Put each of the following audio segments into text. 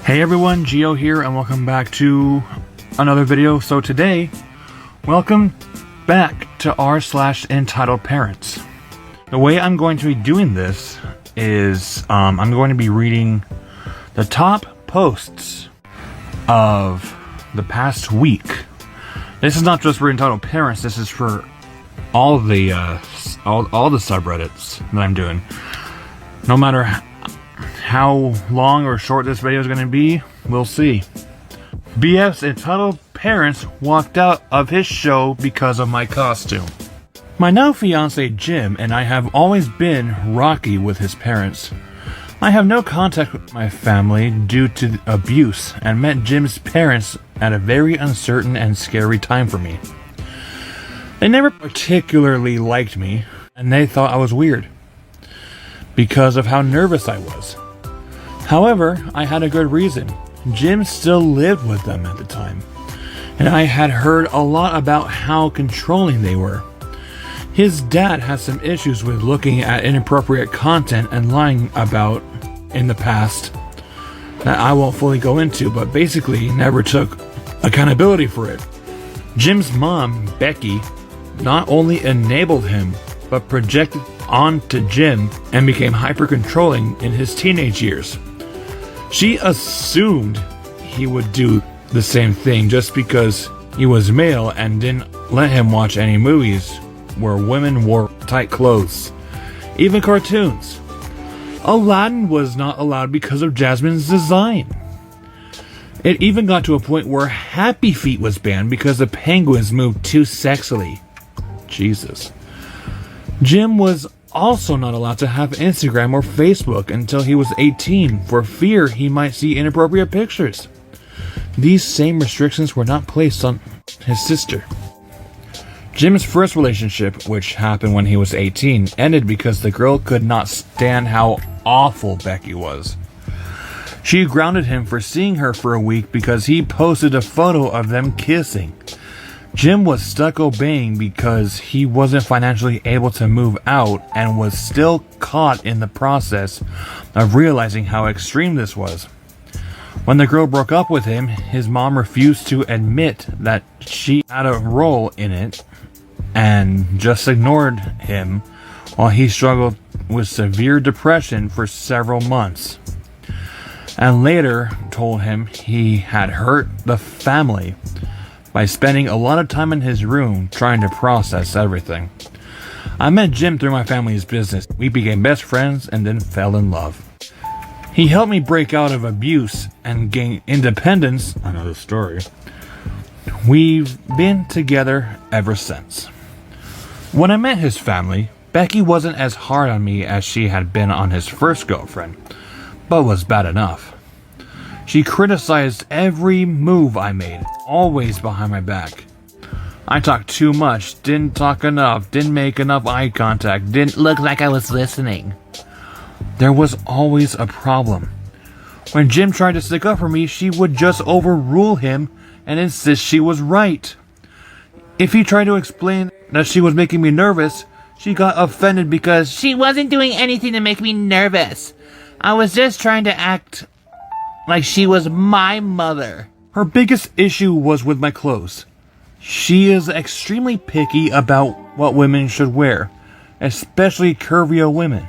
Hey everyone, Gio here, and welcome back to another video. So today, welcome back to r/entitled parents. The way I'm going to be doing this is I'm going to be reading the top posts of the past week. This is not just for entitled parents. This is for all the subreddits that I'm doing. No matter how long or short this video is going to be, we'll see. BF's entitled parents walked out of his show because of my costume. My now fiance Jim and I have always been rocky with his parents. I have no contact with my family due to abuse and met Jim's parents at a very uncertain and scary time for me. They never particularly liked me, and they thought I was weird because of how nervous I was. However, I had a good reason. Jim still lived with them at the time, and I had heard a lot about how controlling they were. His dad has some issues with looking at inappropriate content and lying about in the past that I won't fully go into, but basically never took accountability for it. Jim's mom, Becky, not only enabled him, but projected onto Jim and became hyper-controlling in his teenage years. She assumed he would do the same thing just because he was male and didn't let him watch any movies where women wore tight clothes, even cartoons. Aladdin was not allowed because of Jasmine's design. It even got to a point where Happy Feet was banned because the penguins moved too sexily. Jesus. Jim was also not allowed to have Instagram or Facebook until he was 18 for fear he might see inappropriate pictures. These same restrictions were not placed on his sister. Jim's first relationship, which happened when he was 18, ended because the girl could not stand how awful Becky was. She grounded him for seeing her for a week because he posted a photo of them kissing. Jim was stuck obeying because he wasn't financially able to move out and was still caught in the process of realizing how extreme this was. When the girl broke up with him, his mom refused to admit that she had a role in it and just ignored him while he struggled with severe depression for several months, and later told him he had hurt the family by spending a lot of time in his room trying to process everything. I met Jim through my family's business. We became best friends and then fell in love. He helped me break out of abuse and gain independence. Another story. We've been together ever since. When I met his family, Becky wasn't as hard on me as she had been on his first girlfriend, but was bad enough. She criticized every move I made, always behind my back. I talked too much, didn't talk enough, didn't make enough eye contact, didn't look like I was listening. There was always a problem. When Jim tried to stick up for me, she would just overrule him and insist she was right. If he tried to explain that she was making me nervous, she got offended because she wasn't doing anything to make me nervous. I was just trying to act like she was my mother. Her biggest issue was with my clothes. She is extremely picky about what women should wear, especially curvier women.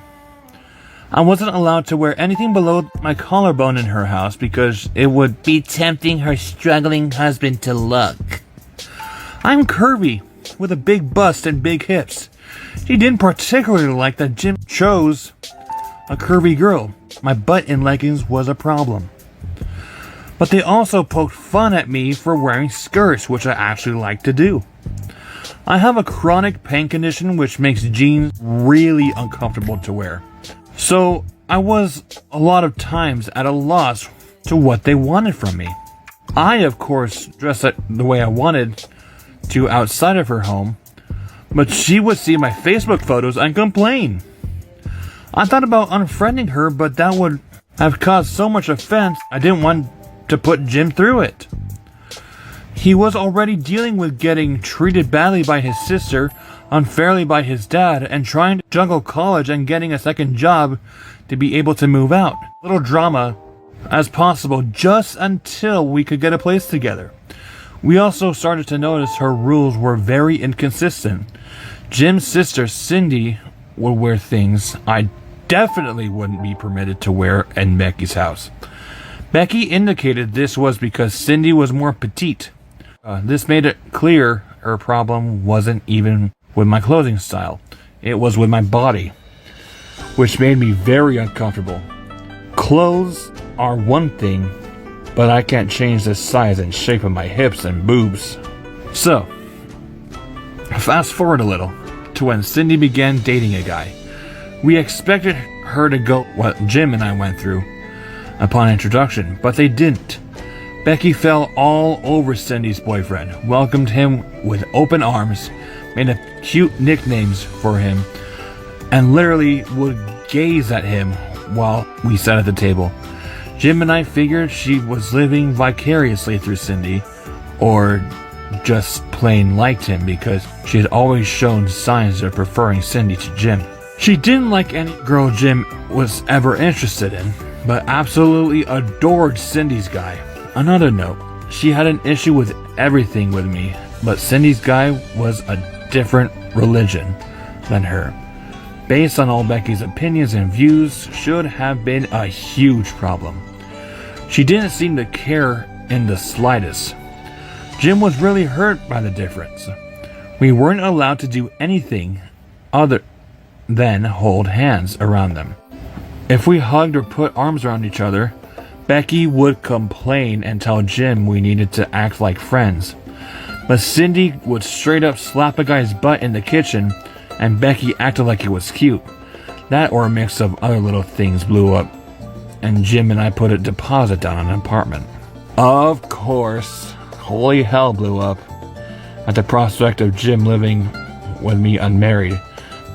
I wasn't allowed to wear anything below my collarbone in her house because it would be tempting her struggling husband to look. I'm curvy, with a big bust and big hips. She didn't particularly like that Jim chose a curvy girl. My butt in leggings was a problem. But they also poked fun at me for wearing skirts, which I actually like to do. I have a chronic pain condition which makes jeans really uncomfortable to wear. So I was a lot of times at a loss to what they wanted from me. I, of course, dressed the way I wanted to outside of her home, but she would see my Facebook photos and complain. I thought about unfriending her, but that would have caused so much offense, I didn't want to put Jim through it. He was already dealing with getting treated badly by his sister, unfairly by his dad, and trying to juggle college and getting a second job to be able to move out. Little drama as possible just until we could get a place together. We also started to notice her rules were very inconsistent. Jim's sister Cindy would wear things I definitely wouldn't be permitted to wear in Becky's house. Becky indicated this was because Cindy was more petite. This made it clear her problem wasn't even with my clothing style. It was with my body, which made me very uncomfortable. Clothes are one thing, but I can't change the size and shape of my hips and boobs. So, fast forward a little to when Cindy began dating a guy. We expected her to go what Jim and I went through upon introduction, but they didn't. Becky fell all over Cindy's boyfriend, welcomed him with open arms, made up cute nicknames for him, and literally would gaze at him while we sat at the table. Jim and I figured she was living vicariously through Cindy, or just plain liked him because she had always shown signs of preferring Cindy to Jim. She didn't like any girl Jim was ever interested in, but absolutely adored Cindy's guy. Another note, she had an issue with everything with me, but Cindy's guy was a different religion than her. Based on all Becky's opinions and views, should have been a huge problem. She didn't seem to care in the slightest. Jim was really hurt by the difference. We weren't allowed to do anything other than hold hands around them. If we hugged or put arms around each other, Becky would complain and tell Jim we needed to act like friends. But Cindy would straight up slap a guy's butt in the kitchen, and Becky acted like it was cute. That or a mix of other little things blew up, and Jim and I put a deposit down on an apartment. Of course, holy hell blew up at the prospect of Jim living with me unmarried.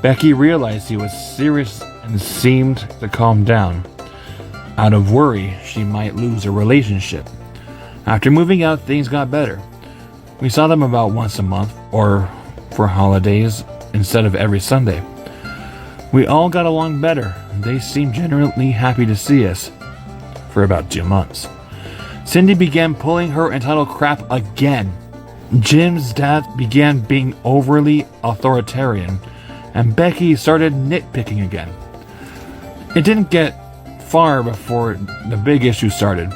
Becky realized he was serious and seemed to calm down. Out of worry, she might lose a relationship. After moving out, things got better. We saw them about once a month, or for holidays, instead of every Sunday. We all got along better. They seemed genuinely happy to see us for about 2 months. Cindy began pulling her entitled crap again. Jim's dad began being overly authoritarian, and Becky started nitpicking again. It didn't get far before the big issue started.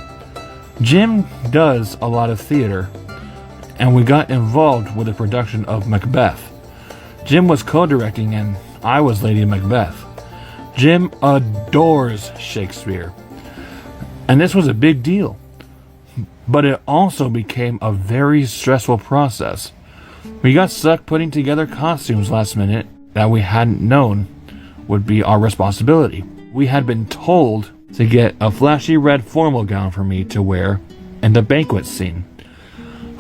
Jim does a lot of theater, and we got involved with the production of Macbeth. Jim was co-directing and I was Lady Macbeth. Jim adores Shakespeare, and this was a big deal. But it also became a very stressful process. We got stuck putting together costumes last minute that we hadn't known would be our responsibility. We had been told to get a flashy red formal gown for me to wear in the banquet scene.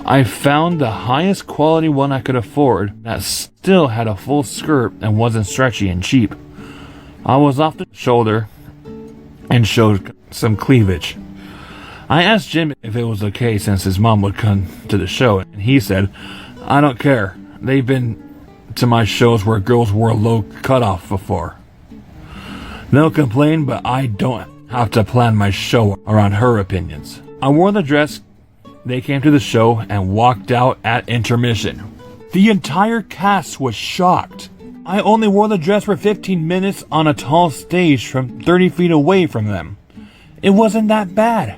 I found the highest quality one I could afford that still had a full skirt and wasn't stretchy and cheap. I was off the shoulder and showed some cleavage. I asked Jim if it was okay since his mom would come to the show, and he said, "I don't care. They've been to my shows where girls wore low cutoff before. They'll complain, but I don't have to plan my show around her opinions." I wore the dress. They came to the show and walked out at intermission. The entire cast was shocked. I only wore the dress for 15 minutes on a tall stage from 30 feet away from them. It wasn't that bad.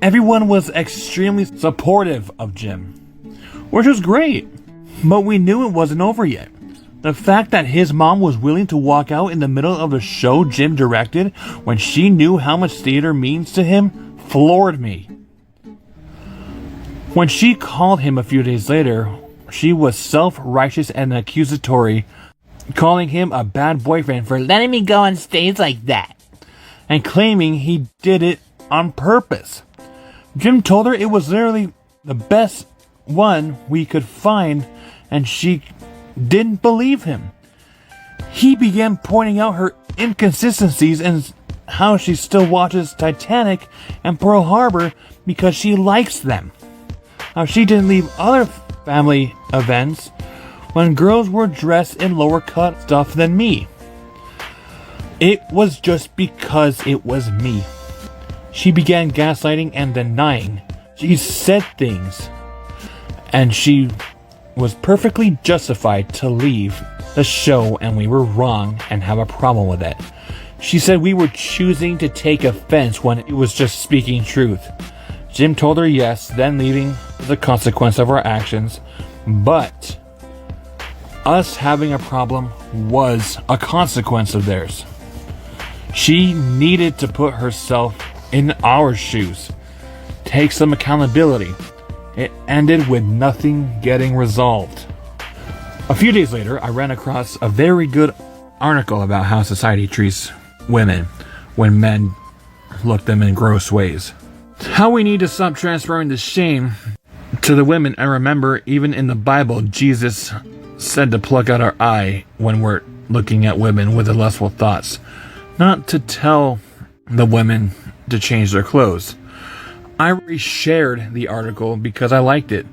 Everyone was extremely supportive of Jim, which was great, but we knew it wasn't over yet. The fact that his mom was willing to walk out in the middle of the show Jim directed when she knew how much theater means to him floored me. When she called him a few days later, she was self-righteous and accusatory, calling him a bad boyfriend for letting me go on stage like that, and claiming he did it on purpose. Jim told her it was literally the best one we could find, and she didn't believe him. He began pointing out her inconsistencies and how she still watches Titanic and Pearl Harbor because she likes them. How she didn't leave other family events when girls were dressed in lower cut stuff than me. It was just because it was me. She began gaslighting and denying. She said things, and she was perfectly justified to leave the show, and we were wrong and have a problem with it. She said we were choosing to take offense when it was just speaking truth. Jim told her yes, then leaving was a consequence of our actions, but us having a problem was a consequence of theirs. She needed to put herself in our shoes, take some accountability. It ended with nothing getting resolved. A few days later, I ran across a very good article about how society treats women when men look at them in gross ways. How we need to stop transferring the shame to the women, and remember, even in the Bible, Jesus said to pluck out our eye when we're looking at women with the lustful thoughts, not to tell the women to change their clothes. I reshared the article because I liked it.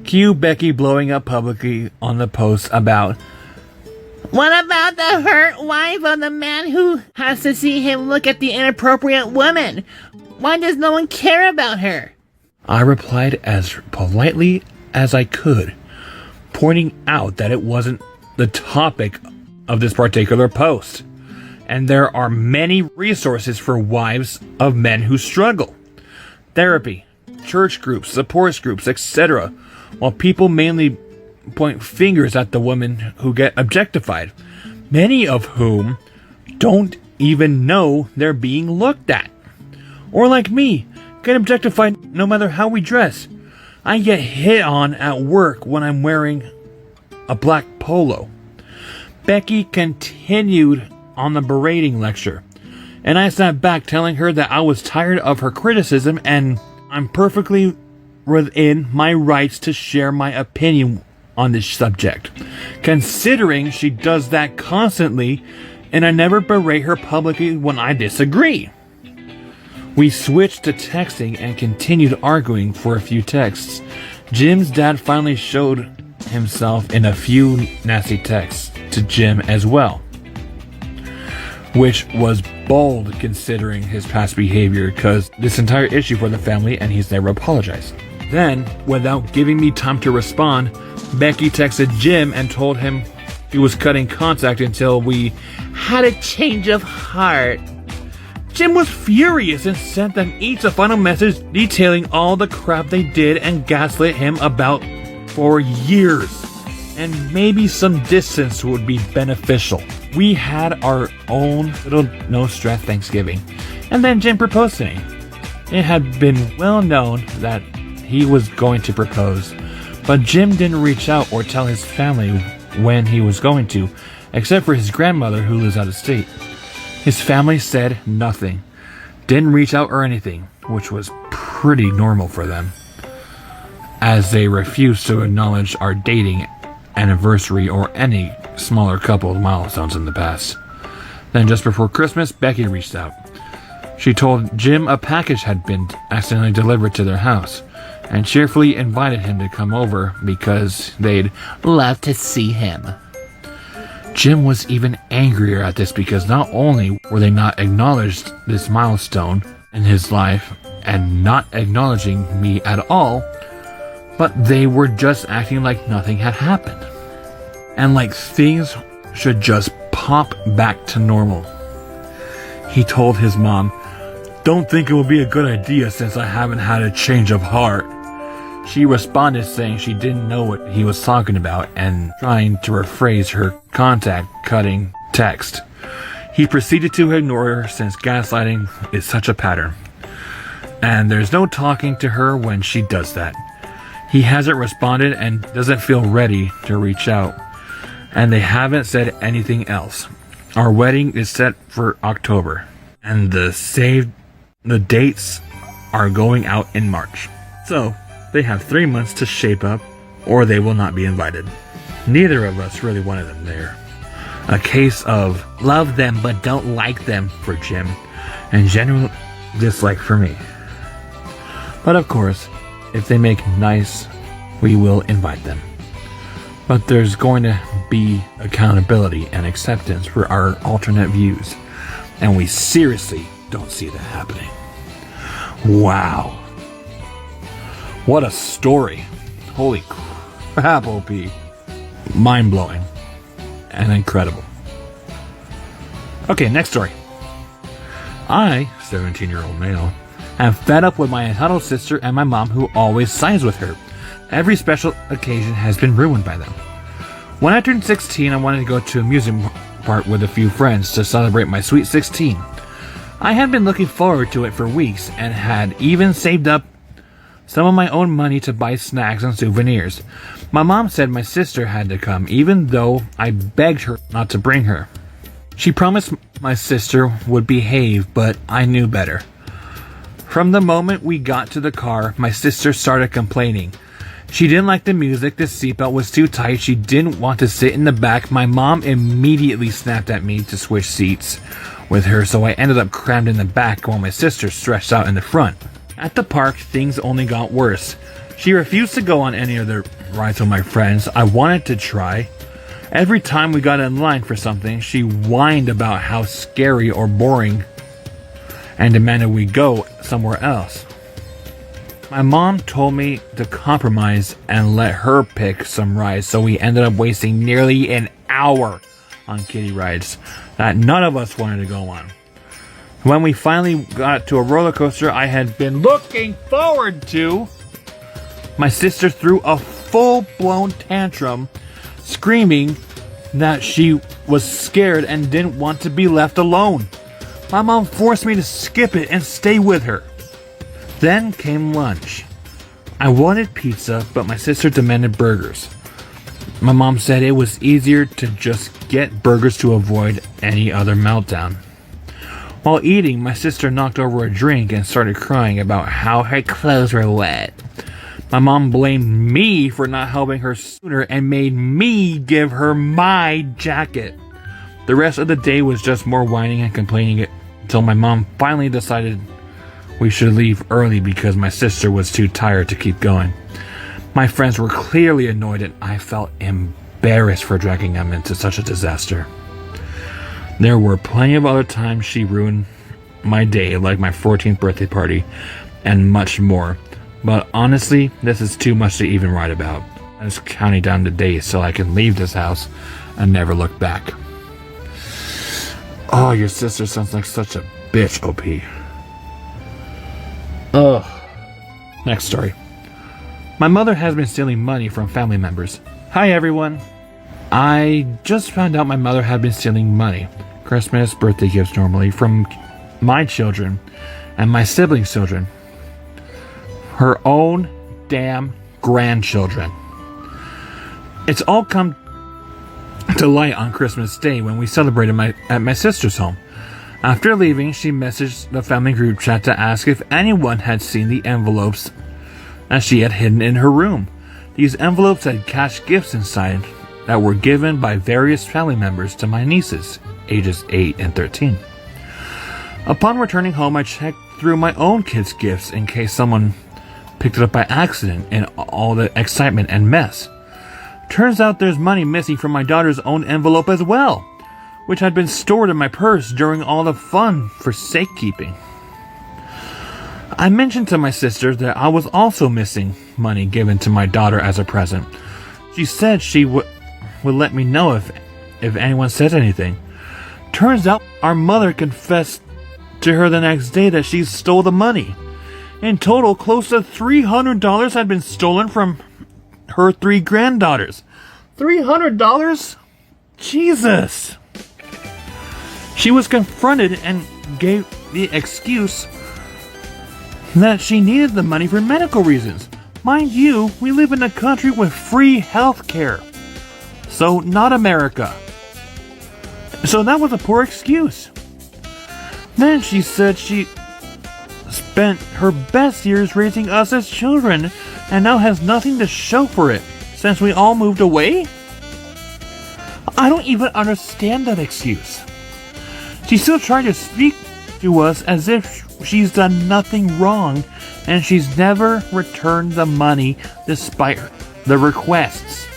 Cue Becky blowing up publicly on the post about, What about the hurt wife of the man who has to see him look at the inappropriate woman? Why does no one care about her? I replied as politely as I could, pointing out that it wasn't the topic of this particular post, and there are many resources for wives of men who struggle. Therapy, church groups, support groups, etc., while people mainly point fingers at the women who get objectified, many of whom don't even know they're being looked at. Or like me, get objectified no matter how we dress. I get hit on at work when I'm wearing a black polo. Becky continued on the berating lecture, and I sat back telling her that I was tired of her criticism and I'm perfectly within my rights to share my opinion on this subject, considering she does that constantly, and I never berate her publicly when I disagree. We switched to texting and continued arguing for a few texts. Jim's dad finally showed himself in a few nasty texts to Jim as well, which was bold considering his past behavior, because this entire issue for the family and he's never apologized. Then, without giving me time to respond, Becky texted Jim and told him he was cutting contact until we Had a change of heart. Jim was furious and sent them each a final message detailing all the crap they did and gaslit him about for years. And maybe some distance would be beneficial. We had our own little no-stress Thanksgiving, and then Jim proposed to me. It had been well known that he was going to propose, but Jim didn't reach out or tell his family when he was going to, except for his grandmother who lives out of state. His family said nothing, didn't reach out or anything, which was pretty normal for them, as they refused to acknowledge our dating anniversary or any smaller couple milestones in the past. Then just before Christmas, Becky reached out. She told Jim a package had been accidentally delivered to their house, and cheerfully invited him to come over because they'd Love to see him. Jim was even angrier at this because not only were they not acknowledged this milestone in his life and not acknowledging me at all, but they were just acting like nothing had happened. And like things should just pop back to normal. He told his mom, "Don't think it will be a good idea since I haven't had a change of heart." She responded saying she didn't know what he was talking about and trying to rephrase her contact cutting text. He proceeded to ignore her since gaslighting is such a pattern, and there's no talking to her when she does that. He hasn't responded and doesn't feel ready to reach out, and they haven't said anything else. Our wedding is set for October, and the dates are going out in March. So they have 3 months to shape up, or they will not be invited. Neither of us really wanted them there. A case of love them but don't like them for Jim, and general dislike for me. But of course, if they make nice, we will invite them. But there's going to be accountability and acceptance for our alternate views, and we seriously don't see that happening. Wow. What a story. Holy crap, OP. Mind-blowing. And incredible. Okay, next story. I, 17-year-old male, am fed up with my entitled sister and my mom who always sides with her. Every special occasion has been ruined by them. When I turned 16, I wanted to go to a amusement park with a few friends to celebrate my sweet 16. I had been looking forward to it for weeks and had even saved up some of my own money to buy snacks and souvenirs. My mom said my sister had to come, even though I begged her not to bring her. She promised my sister would behave, but I knew better. From the moment we got to the car, my sister started complaining. She didn't like the music, the seatbelt was too tight, she didn't want to sit in the back. My mom immediately snapped at me to switch seats with her, so I ended up crammed in the back while my sister stretched out in the front. At the park, things only got worse. She refused to go on any of the rides with my friends. I wanted to try. Every time we got in line for something, she whined about how scary or boring and demanded we go somewhere else. My mom told me to compromise and let her pick some rides, so we ended up wasting nearly an hour on kiddie rides that none of us wanted to go on. When we finally got to a roller coaster I had been looking forward to, my sister threw a full-blown tantrum, screaming that she was scared and didn't want to be left alone. My mom forced me to skip it and stay with her. Then came lunch. I wanted pizza, but my sister demanded burgers. My mom said it was easier to just get burgers to avoid any other meltdown. While eating, my sister knocked over a drink and started crying about how her clothes were wet. My mom blamed me for not helping her sooner and made me give her my jacket. The rest of the day was just more whining and complaining until my mom finally decided we should leave early because my sister was too tired to keep going. My friends were clearly annoyed and I felt embarrassed for dragging them into such a disaster. There were plenty of other times she ruined my day, like my 14th birthday party, and much more. But honestly, this is too much to even write about. I'm just counting down the days so I can leave this house and never look back. Oh, your sister sounds like such a bitch, OP. Ugh. Next story. My mother has been stealing money from family members. Hi, everyone. I just found out my mother had been stealing money, Christmas, birthday gifts normally, from my children and my siblings' children. Her own damn grandchildren. It's all come to light on Christmas Day when we celebrated at my sister's home. After leaving, she messaged the family group chat to ask if anyone had seen the envelopes that she had hidden in her room. These envelopes had cash gifts inside that were given by various family members to my nieces, ages 8 and 13. Upon returning home, I checked through my own kids' gifts in case someone picked it up by accident in all the excitement and mess. Turns out there's money missing from my daughter's own envelope as well, which had been stored in my purse during all the fun for safekeeping. I mentioned to my sister that I was also missing money given to my daughter as a present. She said she would let me know if anyone said anything. Turns out our mother confessed to her the next day that she stole the money. In total, close to $300 had been stolen from her 3 granddaughters. $300? Jesus! She was confronted and gave the excuse that she needed the money for medical reasons. Mind you, we live in a country with free health care. So, not America. So that was a poor excuse. Then she said she spent her best years raising us as children and now has nothing to show for it since we all moved away? I don't even understand that excuse. She's still trying to speak to us as if she's done nothing wrong and she's never returned the money despite the requests.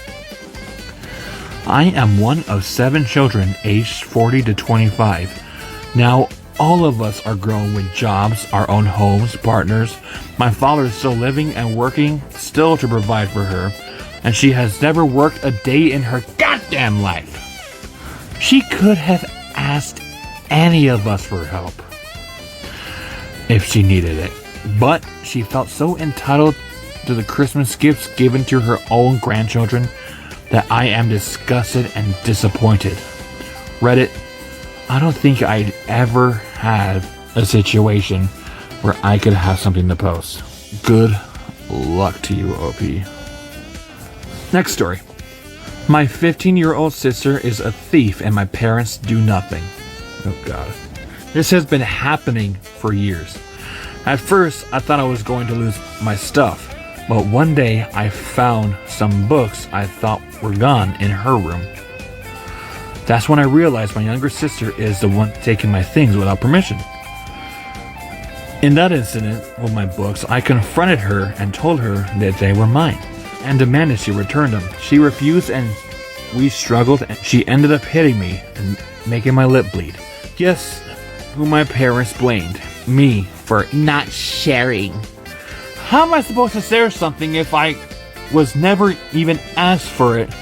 I am one of 7 children aged 40 to 25. Now, all of us are grown with jobs, our own homes, partners. My father is still living and working still to provide for her, and she has never worked a day in her goddamn life. She could have asked any of us for help if she needed it, but she felt so entitled to the Christmas gifts given to her own grandchildren that I am disgusted and disappointed. Reddit, I don't think I'd ever have a situation where I could have something to post. Good luck to you, OP. Next story. My 15-year-old sister is a thief and my parents do nothing. Oh God. This has been happening for years. At first, I thought I was going to lose my stuff, but one day I found some books I thought were gone in her room. That's when I realized my younger sister is the one taking my things without permission. In that incident with my books, I confronted her and told her that they were mine and demanded she return them. She refused and we struggled and she ended up hitting me and making my lip bleed. Guess who my parents blamed? Me for not sharing. How am I supposed to share something if I was never even asked for it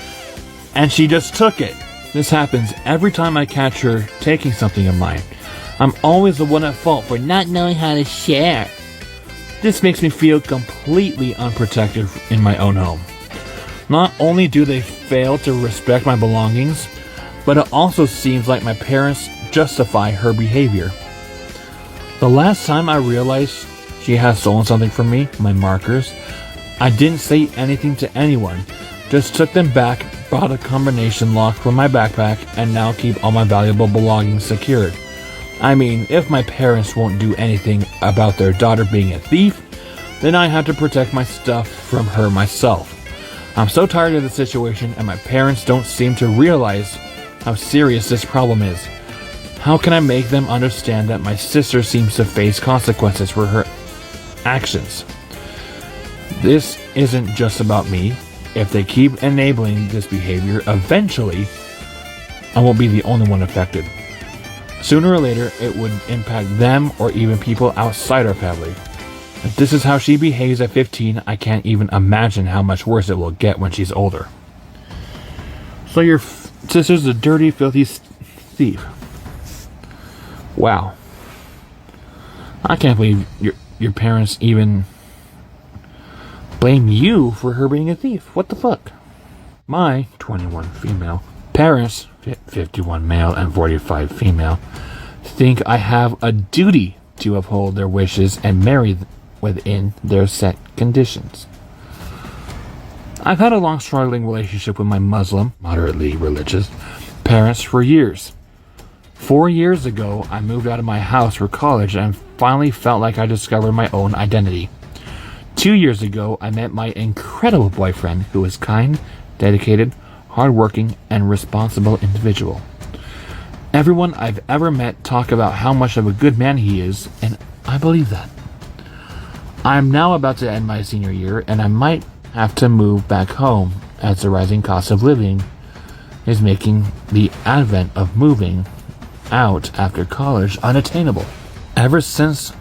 and she just took it? This happens every time I catch her taking something of mine. I'm always the one at fault for not knowing how to share. This makes me feel completely unprotected in my own home. Not only do they fail to respect my belongings, but it also seems like my parents justify her behavior. The last time I realized she has stolen something from me, my markers, I didn't say anything to anyone, just took them back, bought a combination lock from my backpack, and now keep all my valuable belongings secured. I mean, if my parents won't do anything about their daughter being a thief, then I have to protect my stuff from her myself. I'm so tired of the situation and my parents don't seem to realize how serious this problem is. How can I make them understand that my sister seems to face consequences for her actions? This isn't just about me. If they keep enabling this behavior, eventually I won't be the only one affected. Sooner or later, it would impact them or even people outside our family. If this is how she behaves at 15, I can't even imagine how much worse it will get when she's older. So your sister's a dirty, filthy thief. Wow. I can't believe your parents even blame you for her being a thief. What the fuck? My 21 female parents, 51 male and 45 female, think I have a duty to uphold their wishes and marry within their set conditions. I've had a long struggling relationship with my Muslim, moderately religious, parents for years. 4 years ago, I moved out of my house for college and finally felt like I discovered my own identity. 2 years ago, I met my incredible boyfriend who is kind, dedicated, hardworking, and responsible individual. Everyone I've ever met talk about how much of a good man he is, and I believe that. I'm now about to end my senior year, and I might have to move back home as the rising cost of living is making the advent of moving out after college unattainable. Ever since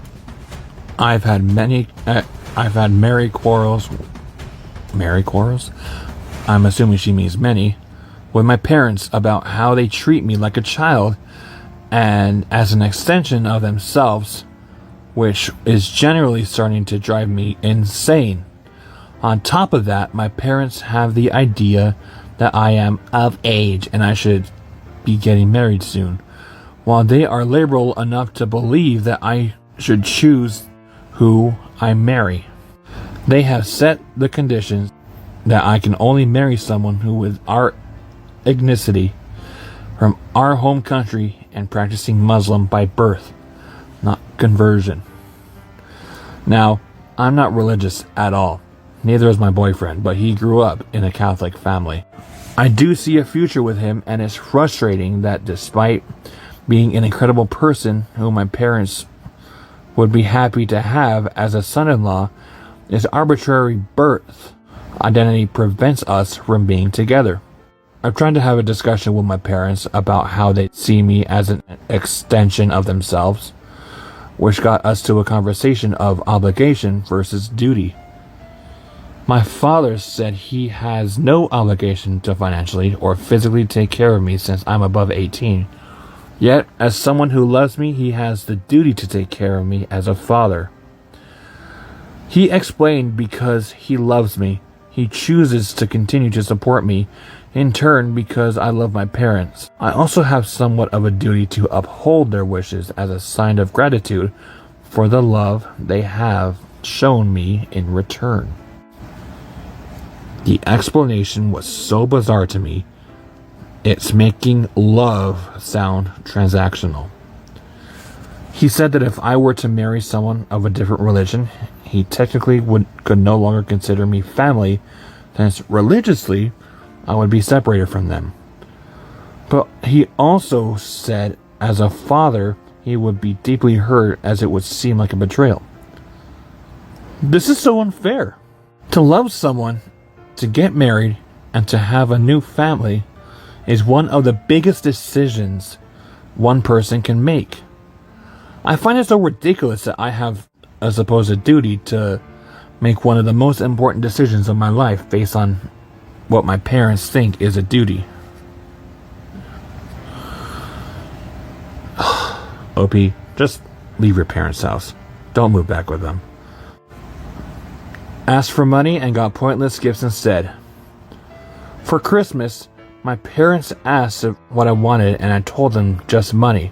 I've had merry quarrels, I'm assuming she means many, with my parents about how they treat me like a child and as an extension of themselves, which is generally starting to drive me insane. On top of that, my parents have the idea that I am of age and I should be getting married soon, while they are liberal enough to believe that I should choose who I marry. They have set the conditions that I can only marry someone who is our ethnicity, from our home country, and practicing Muslim by birth, not conversion. Now, I'm not religious at all. Neither is my boyfriend, but he grew up in a Catholic family. I do see a future with him, and it's frustrating that despite being an incredible person who my parents would be happy to have as a son-in-law, his arbitrary birth identity prevents us from being together. I've tried to have a discussion with my parents about how they see me as an extension of themselves, which got us to a conversation of obligation versus duty. My father said he has no obligation to financially or physically take care of me since I'm above 18. Yet, as someone who loves me, he has the duty to take care of me as a father. He explained because he loves me, he chooses to continue to support me, in turn because I love my parents. I also have somewhat of a duty to uphold their wishes as a sign of gratitude for the love they have shown me in return. The explanation was so bizarre to me, it's making love sound transactional. He said that if I were to marry someone of a different religion, he technically could no longer consider me family, since religiously I would be separated from them. But he also said as a father he would be deeply hurt as it would seem like a betrayal. This is so unfair. To love someone, to get married, and to have a new family is one of the biggest decisions one person can make. I find it so ridiculous that I have a supposed duty to make one of the most important decisions of my life based on what my parents think is a duty. OP, just leave your parents' house. Don't move back with them. Asked for money and got pointless gifts instead. For Christmas, my parents asked what I wanted and I told them just money.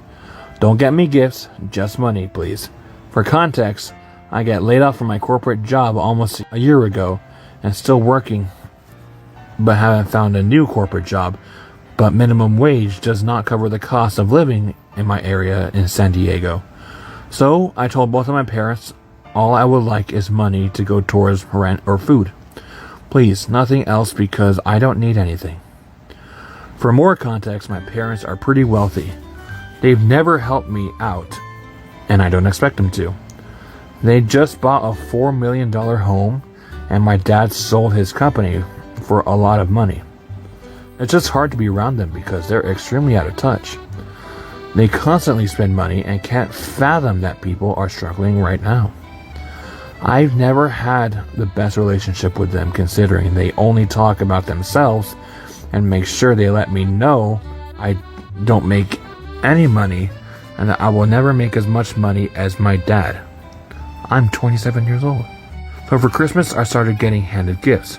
Don't get me gifts, just money, please. For context, I got laid off from my corporate job almost a year ago and still working, but haven't found a new corporate job. But minimum wage does not cover the cost of living in my area in San Diego. So I told both of my parents all I would like is money to go towards rent or food. Please, nothing else because I don't need anything. For more context, my parents are pretty wealthy. They've never helped me out, and I don't expect them to. They just bought a $4 million home, and my dad sold his company for a lot of money. It's just hard to be around them because they're extremely out of touch. They constantly spend money and can't fathom that people are struggling right now. I've never had the best relationship with them considering they only talk about themselves and make sure they let me know I don't make any money and that I will never make as much money as my dad. I'm 27 years old. So for Christmas, I started getting handed gifts.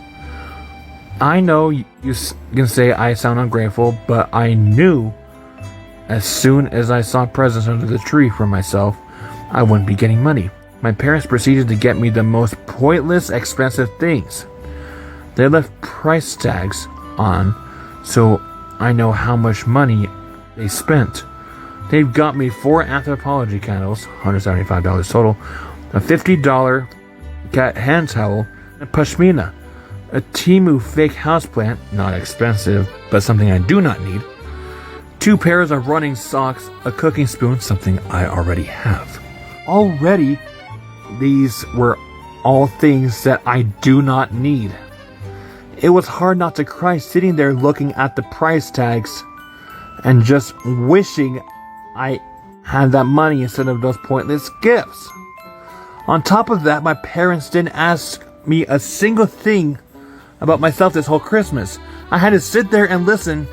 I know you can say I sound ungrateful, but I knew as soon as I saw presents under the tree for myself, I wouldn't be getting money. My parents proceeded to get me the most pointless, expensive things. They left price tags on, so I know how much money they spent. They've got me 4 anthropology candles, $175 total, a $50 cat hand towel, and pashmina, a Temu fake houseplant, not expensive, but something I do not need, 2 pairs of running socks, a cooking spoon, something I already have. Already, these were all things that I do not need. It was hard not to cry sitting there looking at the price tags and just wishing I had that money instead of those pointless gifts. On top of that, my parents didn't ask me a single thing about myself this whole Christmas. I had to sit there and listen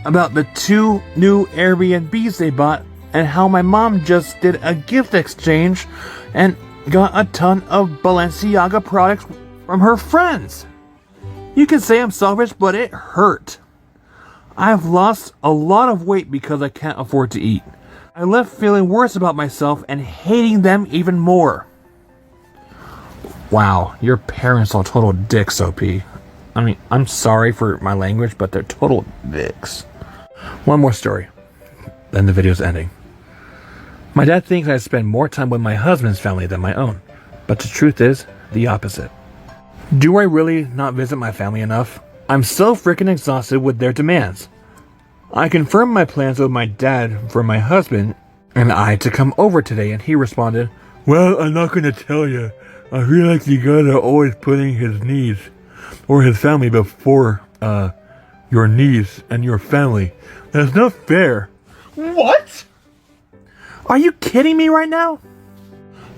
about the 2 new Airbnbs they bought and how my mom just did a gift exchange and got a ton of Balenciaga products from her friends. You can say I'm selfish, but it hurt. I've lost a lot of weight because I can't afford to eat. I left feeling worse about myself and hating them even more. Wow, your parents are total dicks, OP. I mean, I'm sorry for my language, but they're total dicks. One more story, then the video's ending. My dad thinks I spend more time with my husband's family than my own, but the truth is the opposite. Do I really not visit my family enough? I'm so freaking exhausted with their demands. I confirmed my plans with my dad for my husband and I to come over today, and he responded, "Well, I'm not going to tell you. I feel like the guy are always putting his needs or his family before your niece and your family. That's not fair. What? Are you kidding me right now?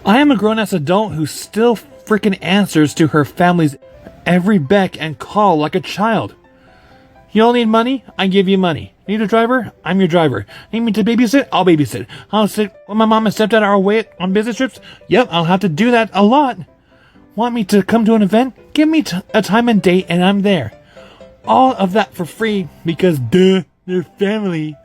I am a grown-ass adult who still freaking answers to her family's every beck and call like a child. You all need money? I give you money. Need a driver? I'm your driver. Need me to babysit? I'll babysit. I'll sit when my mom and stepdad are away on business trips? Yep, I'll have to do that a lot. Want me to come to an event? Give me a time and date and I'm there. All of that for free because duh, they're family.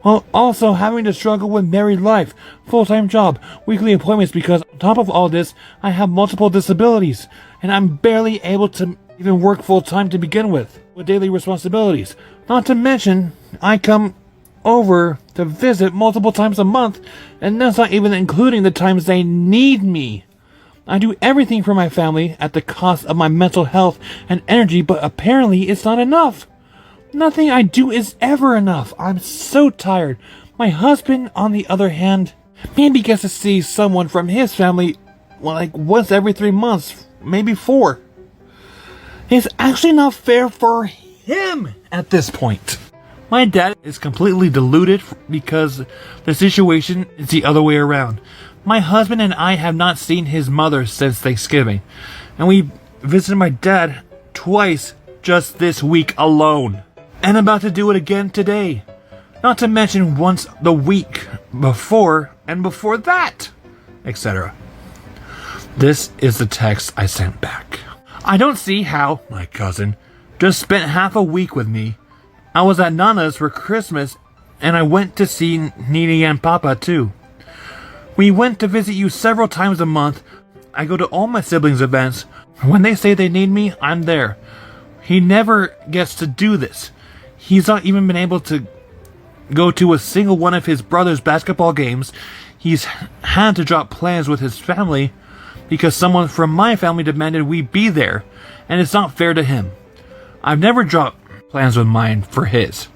While also having to struggle with married life, full-time job, weekly appointments because on top of all this, I have multiple disabilities and I'm barely able to even work full-time to begin with daily responsibilities. Not to mention, I come over to visit multiple times a month and that's not even including the times they need me. I do everything for my family at the cost of my mental health and energy, but apparently it's not enough. Nothing I do is ever enough. I'm so tired. My husband, on the other hand, maybe gets to see someone from his family like once every 3 months, maybe 4. It's actually not fair for him at this point. My dad is completely deluded because the situation is the other way around. My husband and I have not seen his mother since Thanksgiving, and we visited my dad twice just this week alone. And about to do it again today. Not to mention once the week before and before that, etc. This is the text I sent back. I don't see how my cousin just spent half a week with me. I was at Nana's for Christmas and I went to see Nini and Papa too. We went to visit you several times a month. I go to all my siblings' events. When they say they need me, I'm there. He never gets to do this. He's not even been able to go to a single one of his brother's basketball games. He's had to drop plans with his family because someone from my family demanded we be there, and it's not fair to him. I've never dropped plans with mine for his.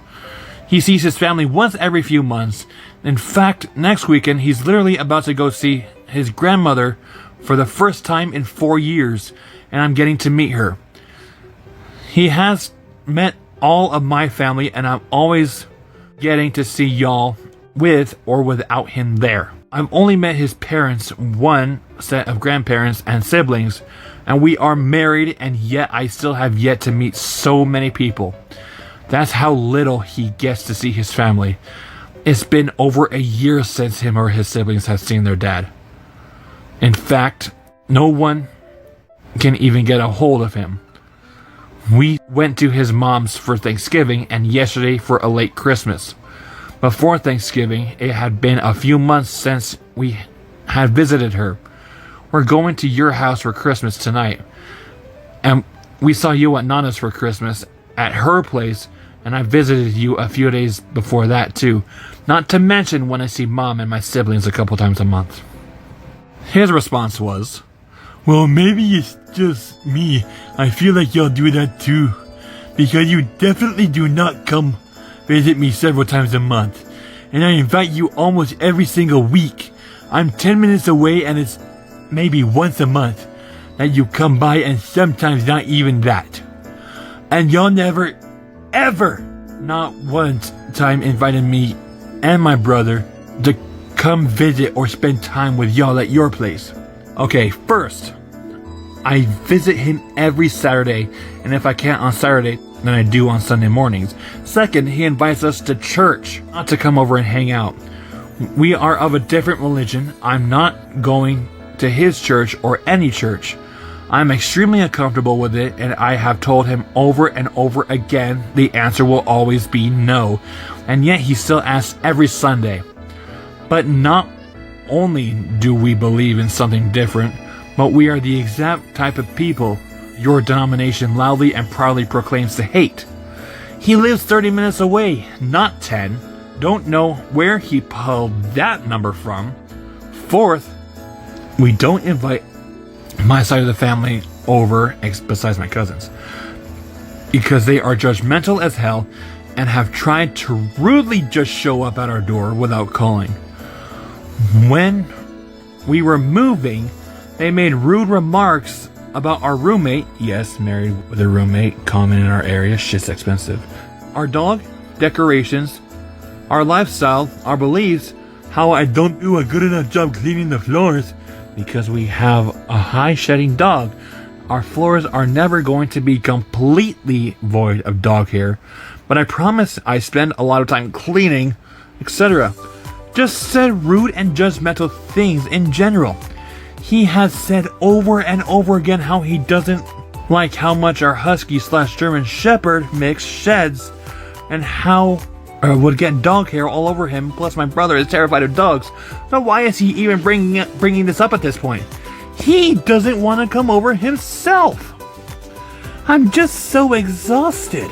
He sees his family once every few months. In fact, next weekend he's literally about to go see his grandmother for the first time in 4 years, and I'm getting to meet her. He has met all of my family, and I'm always getting to see y'all with or without him there. I've only met his parents, one set of grandparents and siblings, and we are married, and yet I still have yet to meet so many people. That's how little he gets to see his family. It's been over a year since him or his siblings have seen their dad. In fact, no one can even get a hold of him. We went to his mom's for Thanksgiving and yesterday for a late Christmas. Before Thanksgiving, it had been a few months since we had visited her. We're going to your house for Christmas tonight. And we saw you at Nana's for Christmas at her place, and I visited you a few days before that too. Not to mention when I see Mom and my siblings a couple times a month. His response was, "Well, maybe it's just me. I feel like y'all do that too. Because you definitely do not come visit me several times a month. And I invite you almost every single week. I'm 10 minutes away and it's maybe once a month that you come by, and sometimes not even that. And y'all never, ever, not one time invited me and my brother to come visit or spend time with y'all at your place. Okay, first, I visit him every Saturday, and if I can't on Saturday, then I do on Sunday mornings. Second, he invites us to church, not to come over and hang out. We are of a different religion. I'm not going to his church or any church. I'm extremely uncomfortable with it, and I have told him over and over again the answer will always be no. And yet he still asks every Sunday. But not only do we believe in something different, but we are the exact type of people your denomination loudly and proudly proclaims to hate. He lives 30 minutes away, not 10. Don't know where he pulled that number from. Fourth, we don't invite my side of the family over, besides my cousins, because they are judgmental as hell and have tried to rudely just show up at our door without calling. When we were moving, they made rude remarks about our roommate. Yes, married with a roommate, common in our area, shit's expensive. Our dog, decorations, our lifestyle, our beliefs, how I don't do a good enough job cleaning the floors because we have a high shedding dog. Our floors are never going to be completely void of dog hair, but I promise I spend a lot of time cleaning, etc. Just said rude and judgmental things in general. He has said over and over again how he doesn't like how much our husky/German shepherd mix sheds and how would get dog hair all over him. Plus my brother is terrified of dogs. So why is he even bringing this up at this point? He doesn't want to come over himself. I'm just so exhausted.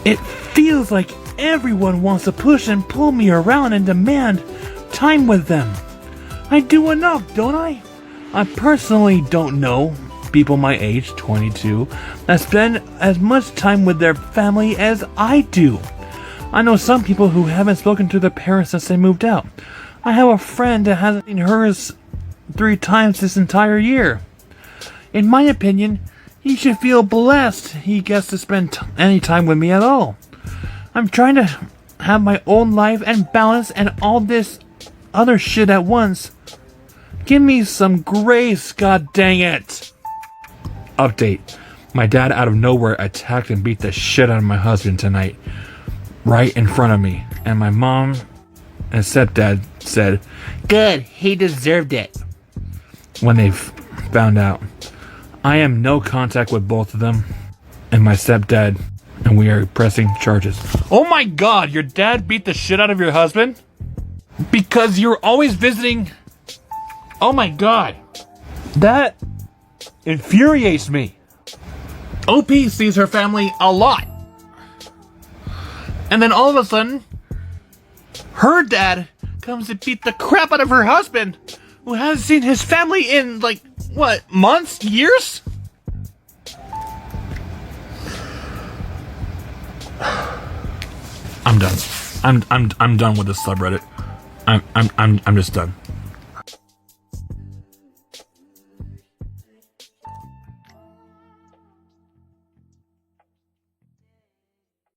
It feels like everyone wants to push and pull me around and demand time with them. I do enough, don't I? I personally don't know people my age, 22, that spend as much time with their family as I do. I know some people who haven't spoken to their parents since they moved out. I have a friend that hasn't seen hers 3 times this entire year. In my opinion, he should feel blessed he gets to spend any time with me at all. I'm trying to have my own life and balance and all this other shit at once. Give me some grace, god dang it. Update. My dad out of nowhere attacked and beat the shit out of my husband tonight. Right in front of me. And my mom and stepdad said, Good, he deserved it. When they found out. I am no contact with both of them and my stepdad, and we are pressing charges. Oh my god, your dad beat the shit out of your husband? Because you're always visiting. Oh my god. That infuriates me. OP sees her family a lot. And then all of a sudden, her dad comes to beat the crap out of her husband, who hasn't seen his family in, like, what, months? Years? I'm done. I'm done with this subreddit. I'm just done.